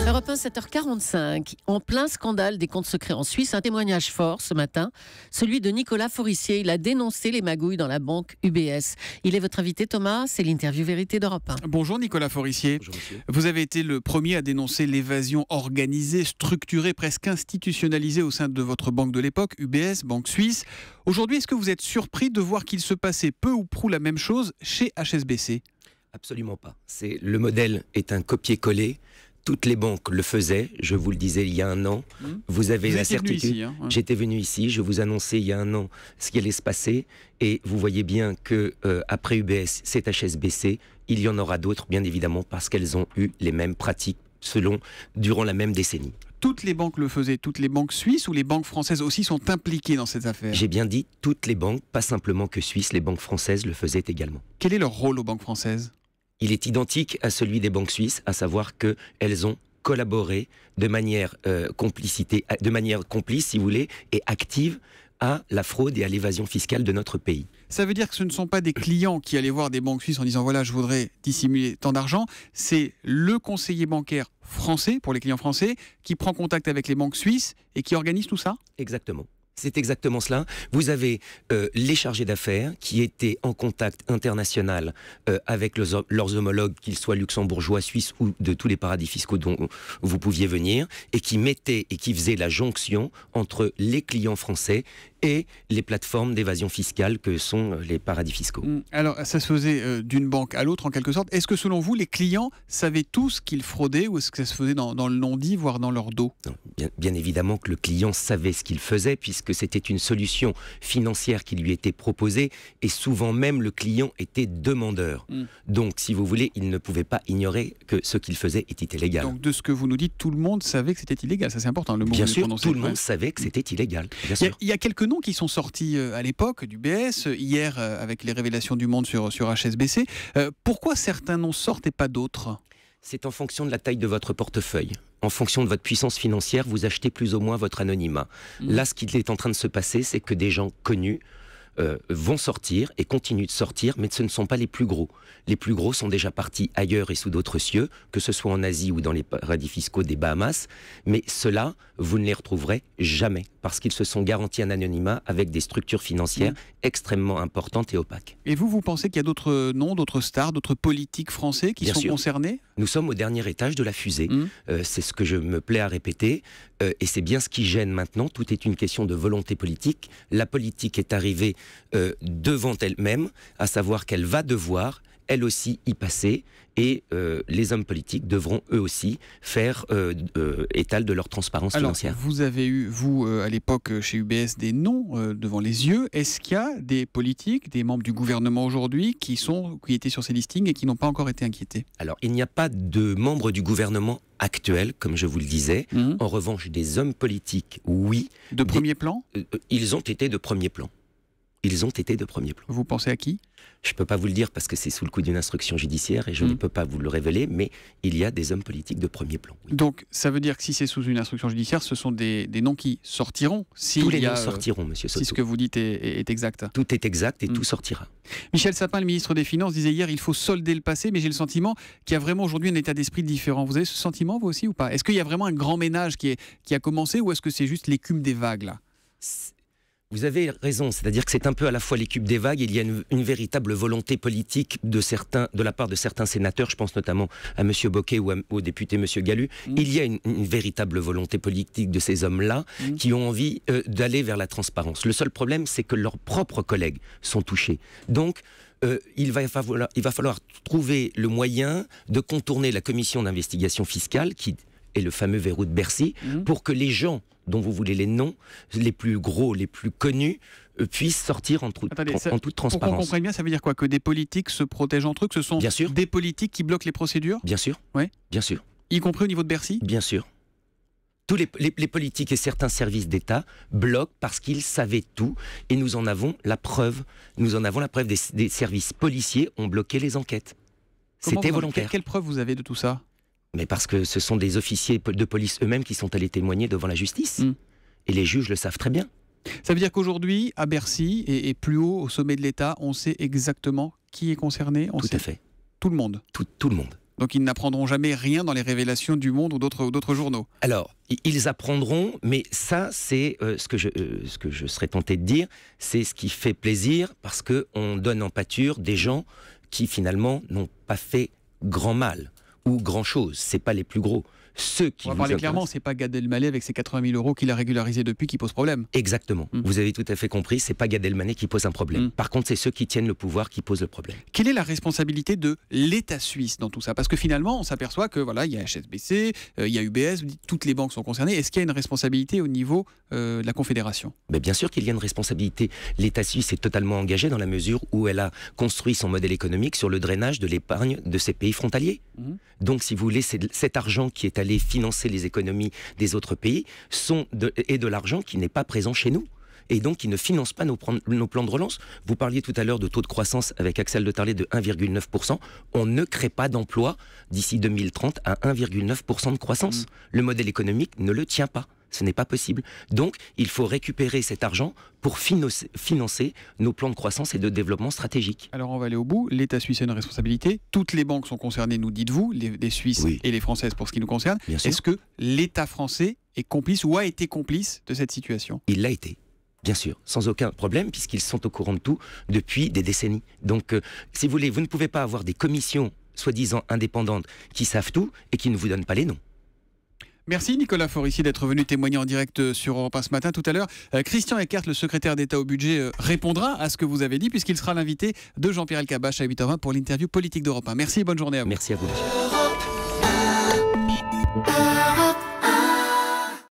Europe 1, 7h45. En plein scandale des comptes secrets en Suisse, un témoignage fort ce matin, celui de Nicolas Forissier. Il a dénoncé les magouilles dans la banque UBS. Il est votre invité, Thomas. C'est l'interview vérité d'Europe 1. Bonjour Nicolas Forissier. Bonjour monsieur. Vous avez été le premier à dénoncer l'évasion organisée, structurée, presque institutionnalisée au sein de votre banque de l'époque, UBS, banque suisse. Aujourd'hui, est-ce que vous êtes surpris de voir qu'il se passait peu ou prou la même chose chez HSBC ? Absolument pas. Le modèle est un copier-coller. Toutes les banques le faisaient, je vous le disais il y a un an. Vous avez la certitude. Ici, hein, ouais. J'étais venu ici, je vous annonçais il y a un an ce qui allait se passer. Et vous voyez bien que après UBS, c'est HSBC. Il y en aura d'autres, bien évidemment, parce qu'elles ont eu les mêmes pratiques durant la même décennie. Toutes les banques le faisaient, toutes les banques suisses ou les banques françaises aussi sont impliquées dans cette affaire ? J'ai bien dit toutes les banques, pas simplement que suisses, les banques françaises le faisaient également. Quel est leur rôle aux banques françaises ? Il est identique à celui des banques suisses, à savoir qu'elles ont collaboré de manière complice, si vous voulez, et active à la fraude et à l'évasion fiscale de notre pays. Ça veut dire que ce ne sont pas des clients qui allaient voir des banques suisses en disant « voilà, je voudrais dissimuler tant d'argent ». C'est le conseiller bancaire français, pour les clients français, qui prend contact avec les banques suisses et qui organise tout ça ? Exactement. C'est exactement cela. Vous avez les chargés d'affaires qui étaient en contact international avec leurs homologues, qu'ils soient luxembourgeois, suisses ou de tous les paradis fiscaux dont vous pouviez venir, et qui mettaient et qui faisaient la jonction entre les clients français et les plateformes d'évasion fiscale que sont les paradis fiscaux. Alors, ça se faisait d'une banque à l'autre en quelque sorte. Est-ce que selon vous, les clients savaient tous qu'ils fraudaient ou est-ce que ça se faisait dans le non-dit, voire dans leur dos ? Non, bien évidemment que le client savait ce qu'il faisait puisque c'était une solution financière qui lui était proposée et souvent même le client était demandeur. Donc, si vous voulez, il ne pouvait pas ignorer que ce qu'il faisait était illégal. Donc, de ce que vous nous dites, tout le monde savait que c'était illégal. Ça, c'est important. Le mot bien que vous sûr, prononcez, tout le monde savait que c'était illégal. Bien sûr. Il y a quelques noms qui sont sortis à l'époque du BS, hier avec les révélations du Monde sur HSBC. Pourquoi certains noms sortent et pas d'autres ? C'est en fonction de la taille de votre portefeuille. En fonction de votre puissance financière, vous achetez plus ou moins votre anonymat. Là, ce qui est en train de se passer, c'est que des gens connus vont sortir et continuent de sortir, mais ce ne sont pas les plus gros. Les plus gros sont déjà partis ailleurs et sous d'autres cieux, que ce soit en Asie ou dans les paradis fiscaux des Bahamas, mais ceux-là, vous ne les retrouverez jamais, parce qu'ils se sont garantis un anonymat avec des structures financières extrêmement importantes et opaques. Et vous pensez qu'il y a d'autres noms, d'autres stars, d'autres politiques français qui sont concernés ? Nous sommes au dernier étage de la fusée. C'est ce que je me plais à répéter. Et c'est bien ce qui gêne maintenant. Tout est une question de volonté politique. La politique est arrivée devant elle-même, à savoir qu'elle va devoir, elle aussi, y passer. Et les hommes politiques devront eux aussi faire étal de leur transparence financière. Vous avez eu, vous, à l'époque, chez UBS, des noms devant les yeux. Est-ce qu'il y a des politiques, des membres du gouvernement aujourd'hui qui étaient sur ces listings et qui n'ont pas encore été inquiétés ? Alors, il n'y a pas de membres du gouvernement actuel, comme je vous le disais. En revanche, des hommes politiques, oui. De premier plan ? Ils ont été de premier plan. Ils ont été de premier plan. Vous pensez à qui ? Je ne peux pas vous le dire parce que c'est sous le coup d'une instruction judiciaire et je ne peux pas vous le révéler, mais il y a des hommes politiques de premier plan. Oui. Donc, ça veut dire que si c'est sous une instruction judiciaire, ce sont des noms qui sortiront. Tous les noms sortiront, monsieur Soto. Si ce que vous dites est exact. Tout est exact et tout sortira. Michel Sapin, le ministre des Finances, disait hier il faut solder le passé, mais j'ai le sentiment qu'il y a vraiment aujourd'hui un état d'esprit différent. Vous avez ce sentiment, vous aussi, ou pas ? Est-ce qu'il y a vraiment un grand ménage qui a commencé ou est-ce que c'est juste l'écume des vagues, là ? Vous avez raison, c'est-à-dire que c'est un peu à la fois l'écume des vagues, il y a une véritable volonté politique de la part de certains sénateurs, je pense notamment à M. Bocquet ou au député M. Gallu. Il y a une véritable volonté politique de ces hommes-là qui ont envie d'aller vers la transparence. Le seul problème, c'est que leurs propres collègues sont touchés. Donc, il va falloir trouver le moyen de contourner la commission d'investigation fiscale qui est le fameux verrou de Bercy pour que les gens dont vous voulez les noms, les plus gros, les plus connus, puissent sortir en toute transparence. Pour qu'on comprenne bien, ça veut dire quoi ? Que des politiques se protègent entre eux, que ce sont des politiques qui bloquent les procédures ? Bien sûr, bien sûr. Y compris au niveau de Bercy ? Bien sûr. Tous les politiques et certains services d'État bloquent parce qu'ils savaient tout et nous en avons la preuve. Nous en avons la preuve, des services policiers ont bloqué les enquêtes. C'était volontaire. Quelle preuve vous avez de tout ça ? Mais parce que ce sont des officiers de police eux-mêmes qui sont allés témoigner devant la justice. Et les juges le savent très bien. Ça veut dire qu'aujourd'hui, à Bercy et plus haut, au sommet de l'État, on sait exactement qui est concerné. Tout à fait. Tout le monde. Tout le monde. Donc ils n'apprendront jamais rien dans les révélations du Monde ou d'autres journaux. Alors, ils apprendront, mais ça, c'est ce que je serais tenté de dire, c'est ce qui fait plaisir, parce qu'on donne en pâture des gens qui, finalement, n'ont pas fait grand mal ou grand chose. C'est pas les plus gros. Ceux qui On va parler clairement, c'est pas Gad Elmaleh avec ses 80 000 € qu'il a régularisé depuis qui pose problème. Exactement. Vous avez tout à fait compris, c'est pas Gad Elmaleh qui pose un problème. Par contre, c'est ceux qui tiennent le pouvoir qui posent le problème. Quelle est la responsabilité de l'État suisse dans tout ça? Parce que finalement, on s'aperçoit que voilà, il y a HSBC, il y a UBS, toutes les banques sont concernées. Est-ce qu'il y a une responsabilité au niveau de la Confédération? Mais bien sûr qu'il y a une responsabilité. L'État suisse est totalement engagé dans la mesure où elle a construit son modèle économique sur le drainage de l'épargne de ses pays frontaliers. Donc, si vous voulez, cet argent qui est allé financer les économies des autres pays est de l'argent qui n'est pas présent chez nous. Et donc, qui ne finance pas nos plans de relance. Vous parliez tout à l'heure de taux de croissance avec Axel de Tarlet de 1,9%. On ne crée pas d'emplois d'ici 2030 à 1,9% de croissance. Le modèle économique ne le tient pas. Ce n'est pas possible. Donc, il faut récupérer cet argent pour financer nos plans de croissance et de développement stratégique. Alors, on va aller au bout. L'État suisse a une responsabilité. Toutes les banques sont concernées, nous dites-vous, les Suisses et les Françaises pour ce qui nous concerne. Est-ce que l'État français est complice ou a été complice de cette situation? Il l'a été. Bien sûr, sans aucun problème, puisqu'ils sont au courant de tout depuis des décennies. Donc, si vous voulez, vous ne pouvez pas avoir des commissions soi-disant indépendantes qui savent tout et qui ne vous donnent pas les noms. Merci Nicolas Forissier d'être venu témoigner en direct sur Europe 1 ce matin. Tout à l'heure, Christian Eckert, le secrétaire d'État au budget, répondra à ce que vous avez dit puisqu'il sera l'invité de Jean-Pierre Elkabbach à 8h20 pour l'interview politique d'Europe 1. Merci et bonne journée à vous. Merci à vous.